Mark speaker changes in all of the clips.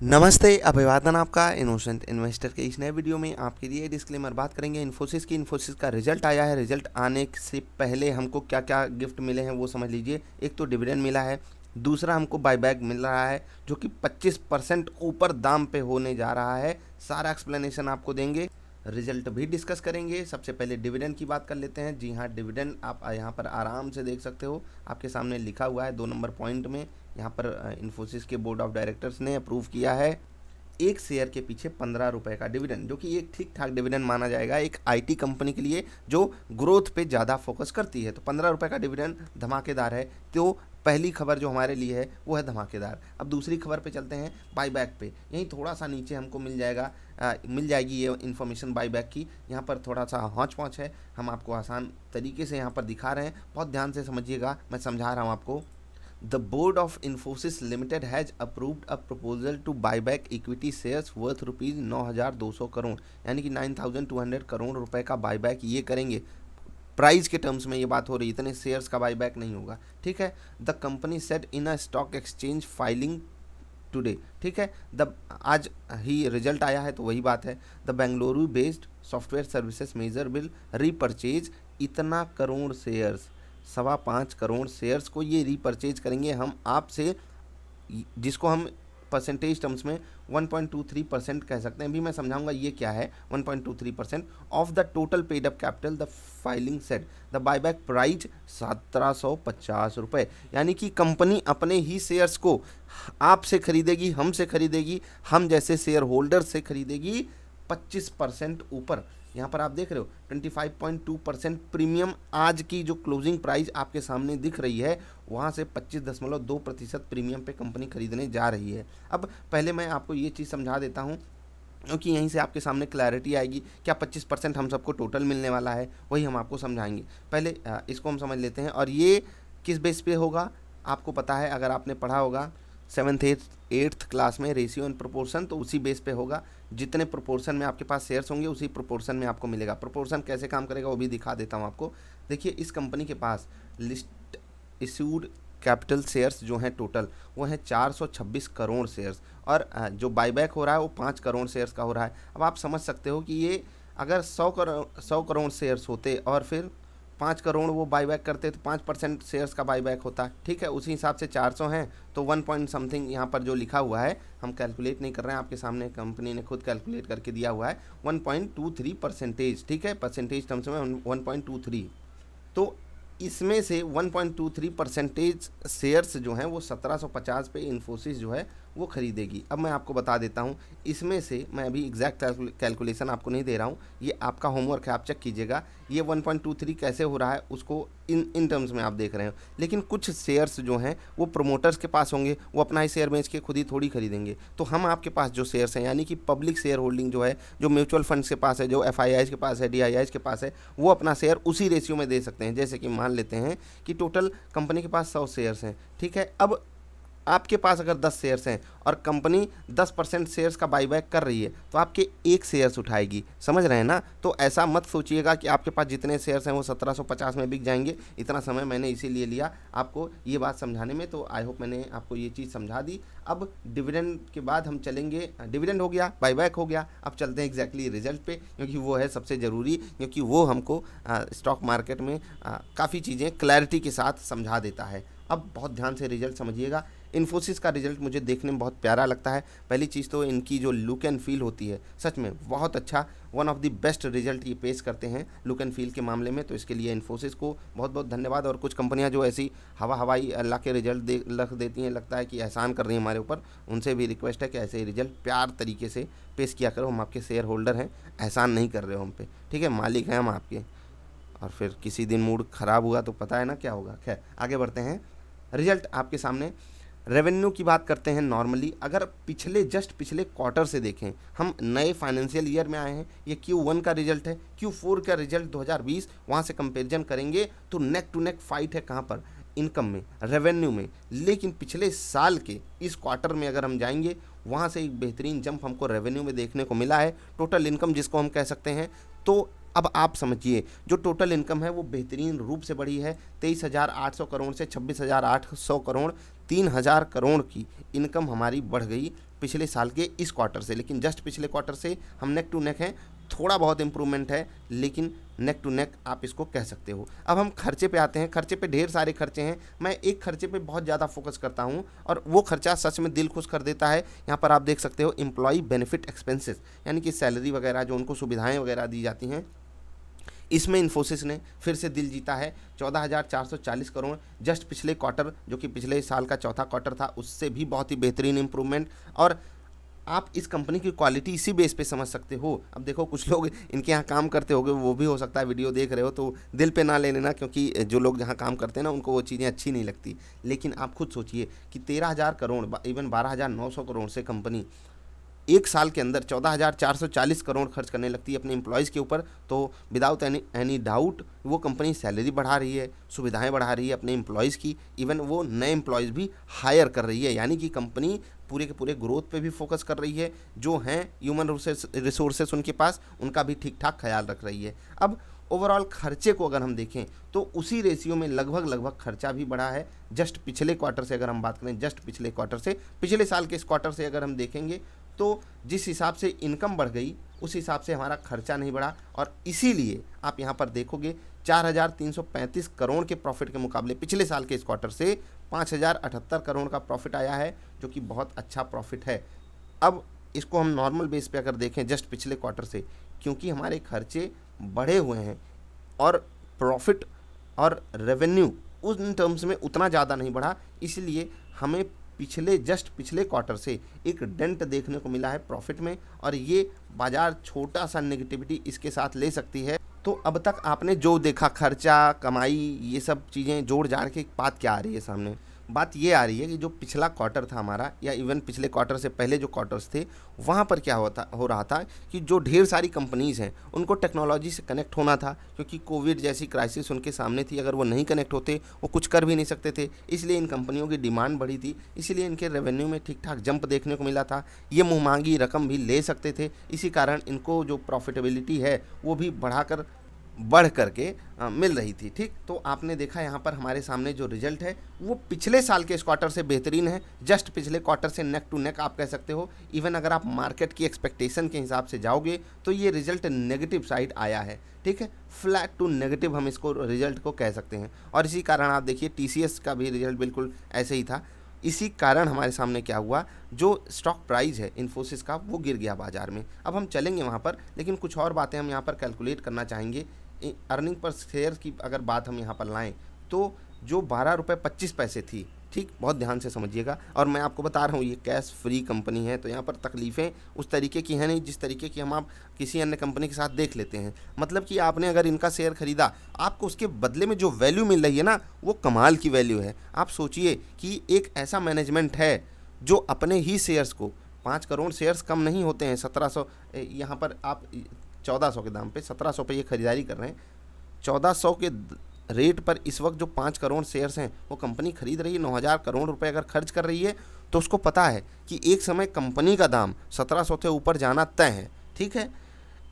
Speaker 1: नमस्ते, अभिवादन आपका इनोसेंट इन्वेस्टर के इस नए वीडियो में आपके लिए डिस्क्लेमर बात करेंगे इन्फोसिस की। इन्फोसिस का रिजल्ट आया है। रिजल्ट आने से पहले हमको क्या क्या गिफ्ट मिले हैं वो समझ लीजिए। एक तो डिविडेंड मिला है, दूसरा हमको बायबैक मिल रहा है जो कि 25% ऊपर दाम पे होने जा रहा है। सारा एक्सप्लेनेशन आपको देंगे, रिजल्ट भी डिस्कस करेंगे। सबसे पहले डिविडेंड की बात कर लेते हैं। जी हाँ, डिविडेंड आप यहाँ पर आराम से देख सकते हो, आपके सामने लिखा हुआ है 2 नंबर पॉइंट में। यहाँ पर इन्फोसिस के बोर्ड ऑफ डायरेक्टर्स ने अप्रूव किया है एक शेयर के पीछे 15 रुपए का डिविडेंड, जो कि एक ठीक ठाक डिविडेंड माना जाएगा एक आईटी कंपनी के लिए जो ग्रोथ पे ज़्यादा फोकस करती है। तो 15 रुपए का डिविडेंड धमाकेदार है। तो पहली खबर जो हमारे लिए है वो है धमाकेदार। अब दूसरी खबर पे चलते हैं, बाईबैक पे। यहीं थोड़ा सा नीचे हमको मिल जाएगी ये इन्फॉर्मेशन बाईबैक की। यहाँ पर थोड़ा सा हौच पौच है, हम आपको आसान तरीके से यहाँ पर दिखा रहे हैं, बहुत ध्यान से समझिएगा, मैं समझा रहा हूँ आपको। The board of Infosys Limited has approved a proposal to buy back equity shares worth rupees 9,200 crore, यानी कि 9,200 करोड़ रुपए का बाईबैक ये करेंगे। प्राइस के टर्म्स में ये बात हो रही है, इतने शेयर्स का बाईबैक नहीं होगा, ठीक है। The company said in a stock exchange filing today, ठीक है। द आज ही रिजल्ट आया है तो वही बात है। The Bengaluru based software services major will repurchase इतना करोड़ शेयर्स, 5.25 करोड़ शेयर्स को ये रीपरचेज करेंगे हम आपसे, जिसको हम परसेंटेज टर्म्स में 1.23% कह सकते हैं। अभी मैं समझाऊंगा ये क्या है 1.23% of the total paid up capital. The filing set the buyback price 1750 रुपये, यानी कि कंपनी अपने ही शेयर्स को आपसे खरीदेगी, हमसे खरीदेगी, हम जैसे शेयर होल्डर से खरीदेगी 25% ऊपर। यहाँ पर आप देख रहे हो 25.2% प्रीमियम। आज की जो क्लोजिंग प्राइस आपके सामने दिख रही है वहाँ से 25.2% प्रीमियम पे कंपनी खरीदने जा रही है। अब पहले मैं आपको ये चीज़ समझा देता हूँ क्योंकि यहीं से आपके सामने क्लैरिटी आएगी। क्या 25% हम सबको टोटल मिलने वाला है, वही हम आपको समझाएंगे। पहले इसको हम समझ लेते हैं। और ये किस बेस पे होगा आपको पता है, अगर आपने पढ़ा होगा 7th 8th क्लास में रेशियो एंड प्रोपोर्शन, तो उसी बेस पे होगा। जितने प्रोपोर्शन में आपके पास शेयर्स होंगे उसी प्रोपोर्शन में आपको मिलेगा। प्रोपोर्शन कैसे काम करेगा वो भी दिखा देता हूँ आपको। देखिए, इस कंपनी के पास लिस्ट इशूड कैपिटल शेयर्स जो हैं टोटल वो हैं 426 करोड़ शेयर्स, और जो बाईबैक हो रहा है वो 5 करोड़ शेयर्स का हो रहा है। अब आप समझ सकते हो कि ये अगर 100 करोड़ शेयर्स होते और फिर 5 करोड़ वो बाईबैक करते तो 5% शेयर्स का बाईबैक होता, ठीक है। उसी हिसाब से 400 हैं तो 1 पॉइंट समथिंग यहाँ पर जो लिखा हुआ है, हम कैलकुलेट नहीं कर रहे हैं, आपके सामने कंपनी ने खुद कैलकुलेट करके दिया हुआ है 1.23%, ठीक है। परसेंटेज टर्म्स में 1.23। तो इसमें से 1.23% शेयर्स जो हैं वो 1750 पे इन्फोसिस जो है वो खरीदेगी। अब मैं आपको बता देता हूँ, इसमें से मैं अभी एग्जैक्ट कैलकुलेशन आपको नहीं दे रहा हूँ, ये आपका होमवर्क है, आप चेक कीजिएगा ये 1.23 कैसे हो रहा है उसको इन टर्म्स में आप देख रहे हो। लेकिन कुछ शेयर्स जो हैं वो प्रोमोटर्स के पास होंगे, वो अपना ही शेयर बेच के खुद ही थोड़ी खरीदेंगे। तो हम आपके पास जो शेयर्स हैं, यानी कि पब्लिक शेयर होल्डिंग जो है, जो म्यूचुअल फंड्स के पास है, जो एफआईआईज के पास है, डीआईआईज के पास है, वो अपना शेयर उसी रेशियो में दे सकते हैं। जैसे कि मान लेते हैं कि टोटल कंपनी के पास 100 शेयर्स हैं, ठीक है। अब आपके पास अगर 10 शेयर्स हैं और कंपनी 10% शेयर्स का बाईबैक कर रही है तो आपके एक शेयर्स उठाएगी, समझ रहे हैं ना। तो ऐसा मत सोचिएगा कि आपके पास जितने शेयर्स हैं वो 1750 में बिक जाएंगे। इतना समय मैंने इसीलिए लिया आपको ये बात समझाने में, तो आई होप मैंने आपको ये चीज़ समझा दी। अब डिविडेंड के बाद हम चलेंगे, डिविडेंड हो गया, बाईबैक हो गया, अब चलते हैं एग्जैक्टली रिजल्ट पे, क्योंकि वो है सबसे ज़रूरी, क्योंकि वो हमको स्टॉक मार्केट में काफ़ी चीज़ें क्लैरिटी के साथ समझा देता है। अब बहुत ध्यान से रिजल्ट समझिएगा। इन्फोसिस का रिजल्ट मुझे देखने में बहुत प्यारा लगता है। पहली चीज़ तो इनकी जो लुक एंड फील होती है, सच में बहुत अच्छा, one of the best result ये पेश करते हैं लुक एंड फील के मामले में। तो इसके लिए इन्फोसिस को बहुत बहुत धन्यवाद। और कुछ कंपनियां जो ऐसी हवाई अल्लाह के रिजल्ट रख देती हैं, लगता है कि एहसान कर रही हैं हमारे ऊपर, उनसे भी रिक्वेस्ट है कि ऐसे ही रिजल्ट प्यार तरीके से पेश किया करो। हम आपके शेयर होल्डर हैं, एहसान नहीं कर रहे हो हम पे, ठीक है, मालिक हैं हम आपके। और फिर किसी दिन मूड ख़राब हुआ तो पता है ना क्या होगा। खैर, आगे बढ़ते हैं। रिजल्ट आपके सामने। रेवेन्यू की बात करते हैं। नॉर्मली अगर पिछले क्वार्टर से देखें, हम नए फाइनेंशियल ईयर में आए हैं, ये Q1 का रिजल्ट है, Q4 का रिजल्ट 2020, वहाँ से कंपेरिजन करेंगे तो नेक टू नेक फाइट है। कहाँ पर? इनकम में, रेवेन्यू में। लेकिन पिछले साल के इस क्वार्टर में अगर हम जाएंगे, वहाँ से एक बेहतरीन जंप हमको रेवेन्यू में देखने को मिला है। टोटल इनकम जिसको हम कह सकते हैं, तो अब आप समझिए जो टोटल इनकम है वो बेहतरीन रूप से बढ़ी है। 23,800 करोड़ से 26,800 करोड़, 3,000 करोड़ की इनकम हमारी बढ़ गई पिछले साल के इस क्वार्टर से, लेकिन जस्ट पिछले क्वार्टर से हम नेक टू नेक हैं, थोड़ा बहुत इम्प्रूवमेंट है, लेकिन नेक टू नेक आप इसको कह सकते हो। अब हम खर्चे पे आते हैं। खर्चे पे ढेर सारे खर्चे हैं, मैं एक खर्चे पे बहुत ज़्यादा फोकस करता हूँ और वो खर्चा सच में दिल खुश कर देता है। यहाँ पर आप देख सकते हो एम्प्लॉय बेनिफिट एक्सपेंसेस, यानी कि सैलरी वगैरह जो उनको सुविधाएँ वगैरह दी जाती हैं, इसमें इन्फोसिस ने फिर से दिल जीता है। 14,440 करोड़ जस्ट पिछले क्वार्टर, जो कि पिछले साल का चौथा क्वार्टर था, उससे भी बहुत ही बेहतरीन इम्प्रूवमेंट। और आप इस कंपनी की क्वालिटी इसी बेस पे समझ सकते हो। अब देखो कुछ लोग इनके यहाँ काम करते होंगे, वो भी हो सकता है वीडियो देख रहे हो तो दिल पे ना ले लेना, क्योंकि जो लोग जहाँ काम करते हैं ना उनको वो चीज़ें अच्छी नहीं लगती। लेकिन आप खुद सोचिए कि 13,000 करोड़ इवन 12,900 करोड़ से कंपनी एक साल के अंदर 14,440 करोड़ खर्च करने लगती है अपने एम्प्लॉयज़ के ऊपर, तो विदाउट एनी डाउट वो कंपनी सैलरी बढ़ा रही है, सुविधाएं बढ़ा रही है अपने एम्प्लॉयज़ की, इवन वो नए एम्प्लॉयज़ भी हायर कर रही है। यानी कि कंपनी पूरे के पूरे ग्रोथ पे भी फोकस कर रही है, जो हैं ह्यूमन रिसोर्सेस उनके पास, उनका भी ठीक ठाक ख्याल रख रही है। अब ओवरऑल खर्चे को अगर हम देखें तो उसी रेशियो में लगभग खर्चा भी बढ़ा है। जस्ट पिछले क्वार्टर से अगर हम बात करें, जस्ट पिछले क्वार्टर से, पिछले साल के इस क्वार्टर से अगर हम देखेंगे तो जिस हिसाब से इनकम बढ़ गई उस हिसाब से हमारा खर्चा नहीं बढ़ा। और इसीलिए आप यहाँ पर देखोगे 4,335 करोड़ के प्रॉफिट के मुकाबले पिछले साल के इस क्वार्टर से 5,078 करोड़ का प्रॉफिट आया है, जो कि बहुत अच्छा प्रॉफिट है। अब इसको हम नॉर्मल बेस पे अगर देखें जस्ट पिछले क्वार्टर से, क्योंकि हमारे खर्चे बढ़े हुए हैं और प्रॉफिट और रेवेन्यू उन टर्म्स में उतना ज़्यादा नहीं बढ़ा, इसलिए हमें पिछले क्वार्टर से एक डेंट देखने को मिला है प्रॉफिट में, और ये बाजार छोटा सा नेगेटिविटी इसके साथ ले सकती है। तो अब तक आपने जो देखा, खर्चा, कमाई, ये सब चीज़ें जोड़ जाड़ के बात क्या आ रही है सामने? बात ये आ रही है कि जो पिछला क्वार्टर था हमारा, या इवन पिछले क्वार्टर से पहले जो क्वार्टर्स थे, वहाँ पर क्या हो रहा था कि जो ढेर सारी कंपनीज़ हैं उनको टेक्नोलॉजी से कनेक्ट होना था, क्योंकि कोविड जैसी क्राइसिस उनके सामने थी। अगर वो नहीं कनेक्ट होते वो कुछ कर भी नहीं सकते थे, इसलिए इन कंपनियों की डिमांड बढ़ी थी, इसीलिए इनके रेवेन्यू में ठीक ठाक जंप देखने को मिला था। ये मुँहमांगी रकम भी ले सकते थे, इसी कारण इनको जो प्रॉफिटेबिलिटी है वो भी बढ़ करके मिल रही थी। ठीक, तो आपने देखा यहाँ पर हमारे सामने जो रिजल्ट है वो पिछले साल के इस क्वार्टर से बेहतरीन है। जस्ट पिछले क्वार्टर से नेक टू नेक आप कह सकते हो। इवन अगर आप मार्केट की एक्सपेक्टेशन के हिसाब से जाओगे तो ये रिजल्ट नेगेटिव साइड आया है। ठीक है, फ्लैट टू नेगेटिव हम इसको रिजल्ट को कह सकते हैं। और इसी कारण आप देखिए TCS का भी रिजल्ट बिल्कुल ऐसे ही था। इसी कारण हमारे सामने क्या हुआ, जो स्टॉक प्राइस है इन्फोसिस का वो गिर गया बाजार में। अब हम चलेंगे वहाँ पर, लेकिन कुछ और बातें हम यहाँ पर कैलकुलेट करना चाहेंगे। अर्निंग पर शेयर की अगर बात हम यहाँ पर लाएं तो जो 12 रुपये 25 पैसे थी, ठीक, बहुत ध्यान से समझिएगा, और मैं आपको बता रहा हूँ ये कैश फ्री कंपनी है, तो यहाँ पर तकलीफ़ें उस तरीके की हैं नहीं जिस तरीके की हम आप किसी अन्य कंपनी के साथ देख लेते हैं। मतलब कि आपने अगर इनका शेयर खरीदा, आपको उसके बदले में जो वैल्यू मिल रही है ना, वो कमाल की वैल्यू है। आप सोचिए कि एक ऐसा मैनेजमेंट है जो अपने ही शेयर्स को, 5 करोड़ शेयर्स कम नहीं होते हैं, 1700, यहाँ पर आप 1400 के दाम पे 1700 पे ये खरीदारी कर रहे हैं। 1400 के रेट पर इस वक्त जो 5 करोड़ शेयर्स हैं वो कंपनी खरीद रही है। 9,000 करोड़ रुपए अगर खर्च कर रही है तो उसको पता है कि एक समय कंपनी का दाम 1700 से ऊपर जाना तय है। ठीक है,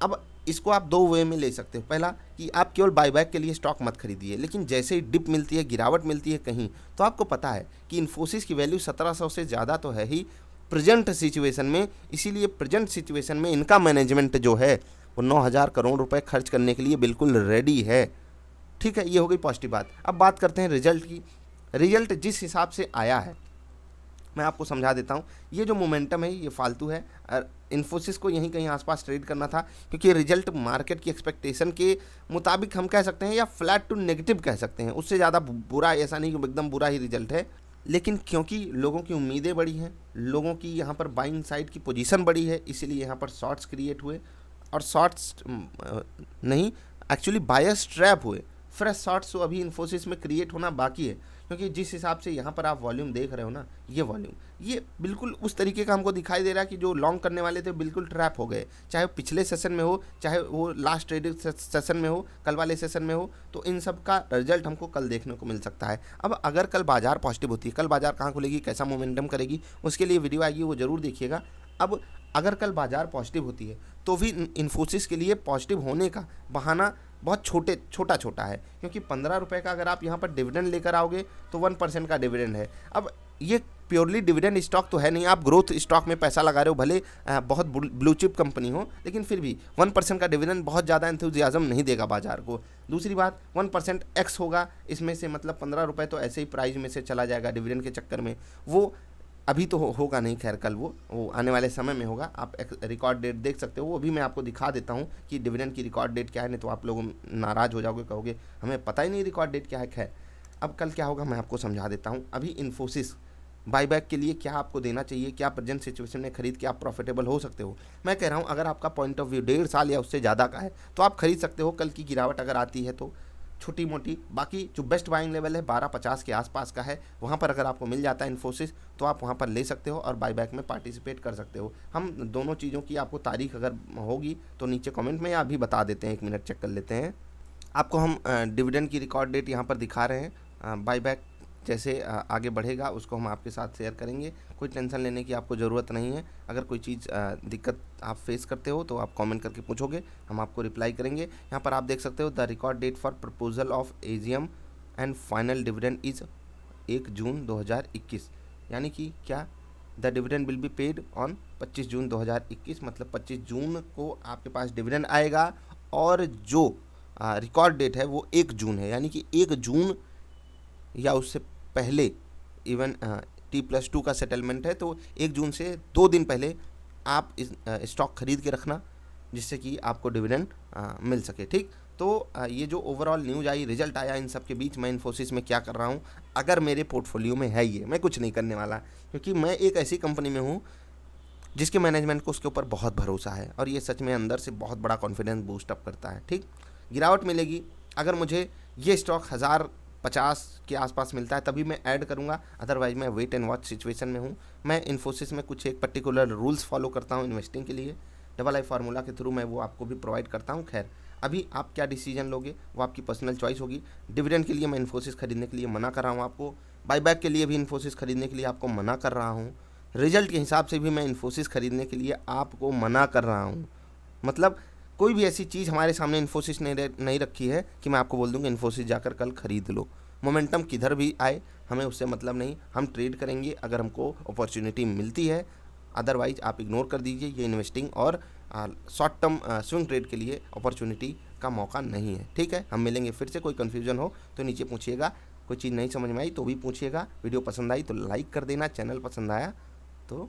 Speaker 1: अब इसको आप दो वे में ले सकते हो। पहला कि आप केवल बायबैक के लिए स्टॉक मत खरीदिए, लेकिन जैसे ही डिप मिलती है, गिरावट मिलती है कहीं, तो आपको पता है कि इन्फोसिस की वैल्यू 1700 से ज़्यादा तो है ही प्रेजेंट सिचुएशन में। इसीलिए प्रेजेंट सिचुएशन में इनका मैनेजमेंट जो है वो 9,000 करोड़ रुपए खर्च करने के लिए बिल्कुल रेडी है। ठीक है, ये हो गई पॉजिटिव बात। अब बात करते हैं रिजल्ट की। रिजल्ट जिस हिसाब से आया है मैं आपको समझा देता हूँ। ये जो मोमेंटम है ये फालतू है। इन्फोसिस को यहीं कहीं आसपास ट्रेड करना था, क्योंकि रिजल्ट मार्केट की एक्सपेक्टेशन के मुताबिक हम कह सकते हैं, या फ्लैट टू नेगेटिव कह सकते हैं। उससे ज़्यादा बुरा ऐसा नहीं कि एकदम बुरा ही रिजल्ट है, लेकिन क्योंकि लोगों की उम्मीदें बड़ी हैं, लोगों की यहाँ पर बाइंग साइड की पोजीशन बड़ी है, इसीलिए यहाँ पर शॉर्ट्स क्रिएट हुए। और शॉर्ट्स नहीं, एक्चुअली बायर्स ट्रैप हुए। फ्रेश शॉर्ट्स तो अभी इन्फोसिस में क्रिएट होना बाकी है, क्योंकि जिस हिसाब से यहाँ पर आप वॉल्यूम देख रहे हो ना, ये वॉल्यूम ये बिल्कुल उस तरीके का हमको दिखाई दे रहा है कि जो लॉन्ग करने वाले थे बिल्कुल ट्रैप हो गए। चाहे वो पिछले सेशन में हो, चाहे वो लास्ट ट्रेडिंग सेशन में हो, कल वाले सेशन में हो, तो इन सब का रिजल्ट हमको कल देखने को मिल सकता है। अब अगर कल बाजार पॉजिटिव होती है, कल बाजार कहाँ खुलेगी, कैसा मोमेंटम करेगी, उसके लिए वीडियो आएगी, वो जरूर देखिएगा। अब अगर कल बाजार पॉजिटिव होती है तो भी इन्फोसिस के लिए पॉजिटिव होने का बहाना बहुत छोटा है, क्योंकि 15 रुपये का अगर आप यहाँ पर डिविडेंड लेकर आओगे तो 1% का डिविडेंड है। अब ये प्योरली डिविडेंड स्टॉक तो है नहीं, आप ग्रोथ स्टॉक में पैसा लगा रहे हो, भले बहुत ब्लू चिप कंपनी हो, लेकिन फिर भी 1% का डिविडेंड बहुत ज़्यादा एंथुजियाज्म नहीं देगा बाजार को। दूसरी बात 1% एक्स होगा, इसमें से मतलब 15 रुपये तो ऐसे ही प्राइस में से चला जाएगा डिविडेंड के चक्कर में, वो अभी तो होगा नहीं, खैर कल वो आने वाले समय में होगा। आप रिकॉर्ड डेट देख सकते हो, वो भी मैं आपको दिखा देता हूँ कि डिविडेंड की रिकॉर्ड डेट क्या है, नहीं तो आप लोग नाराज़ हो जाओगे, कहोगे हमें पता ही नहीं रिकॉर्ड डेट क्या है। खैर अब कल क्या होगा मैं आपको समझा देता हूँ। अभी इन्फोसिस बाईबैक के लिए क्या आपको देना चाहिए, क्या प्रेजेंट सिचुएशन में खरीद के आप प्रॉफिटेबल हो सकते हो। मैं कह रहा हूँ अगर आपका पॉइंट ऑफ व्यू 1.5 साल या उससे ज़्यादा का है तो आप खरीद सकते हो। कल की गिरावट अगर आती है तो छोटी मोटी, बाकी जो बेस्ट बाइंग लेवल है 12.50 के आसपास का है, वहाँ पर अगर आपको मिल जाता है इन्फोसिस तो आप वहाँ पर ले सकते हो और बाईबैक में पार्टिसिपेट कर सकते हो। हम दोनों चीज़ों की आपको तारीख अगर होगी तो नीचे कमेंट में या अभी बता देते हैं, 1 मिनट चेक कर लेते हैं। आपको हम डिविडेंड की रिकॉर्ड डेट यहाँ पर दिखा रहे हैं। बाईबैक जैसे आगे बढ़ेगा उसको हम आपके साथ शेयर करेंगे, कोई टेंशन लेने की आपको ज़रूरत नहीं है। अगर कोई चीज़ दिक्कत आप फेस करते हो तो आप कमेंट करके पूछोगे, हम आपको रिप्लाई करेंगे। यहाँ पर आप देख सकते हो the record date for proposal of AGM and final dividend is 1 June 2021, यानी कि क्या the dividend will be paid on 25 June 2021, मतलब 25 जून को आपके पास डिविडेंड आएगा। और जो रिकॉर्ड डेट है वो 1 जून है, यानी कि 1 जून या उससे पहले, इवन T+2 का सेटलमेंट है तो 1 जून से 2 दिन पहले आप इस स्टॉक खरीद के रखना, जिससे कि आपको डिविडेंड मिल सके। ठीक, तो ये जो ओवरऑल न्यूज़ आई, रिजल्ट आया, इन सब के बीच मैं इन्फोसिस में क्या कर रहा हूँ, अगर मेरे पोर्टफोलियो में है ये, मैं कुछ नहीं करने वाला, क्योंकि मैं एक ऐसी कंपनी में हूँ जिसके मैनेजमेंट को उसके ऊपर बहुत भरोसा है और ये सच में अंदर से बहुत बड़ा कॉन्फिडेंस बूस्ट अप करता है। ठीक, गिरावट मिलेगी, अगर मुझे ये स्टॉक 1050 के आसपास मिलता है तभी मैं ऐड करूंगा, अदरवाइज मैं वेट एंड वॉच सिचुएशन में हूँ। मैं इन्फोसिस में कुछ एक पर्टिकुलर रूल्स फॉलो करता हूँ इन्वेस्टिंग के लिए, डबल आई फार्मूला के थ्रू मैं वो आपको भी प्रोवाइड करता हूँ। खैर अभी आप क्या डिसीजन लोगे वो आपकी पर्सनल चॉइस होगी। डिविडेंड के लिए मैं इन्फोसिस खरीदने के लिए मना कर रहा हूँ आपको, बाईबैक के लिए भी इन्फोसिस खरीदने के लिए आपको मना कर रहा हूँ, रिजल्ट के हिसाब से भी मैं इन्फोसिस खरीदने के लिए आपको मना कर रहा हूँ। मतलब कोई भी ऐसी चीज़ हमारे सामने इन्फोसिस ने नहीं रखी है कि मैं आपको बोल दूँगा इन्फोसिस जाकर कल खरीद लो। मोमेंटम किधर भी आए हमें उससे मतलब नहीं, हम ट्रेड करेंगे अगर हमको अपॉर्चुनिटी मिलती है, अदरवाइज आप इग्नोर कर दीजिए। ये इन्वेस्टिंग और शॉर्ट टर्म स्विंग ट्रेड के लिए अपॉर्चुनिटी का मौका नहीं है। ठीक है, हम मिलेंगे फिर से। कोई कन्फ्यूजन हो तो नीचे पूछिएगा, कोई चीज़ नहीं समझ में आई तो भी पूछिएगा। वीडियो पसंद आई तो लाइक कर देना, चैनल पसंद आया तो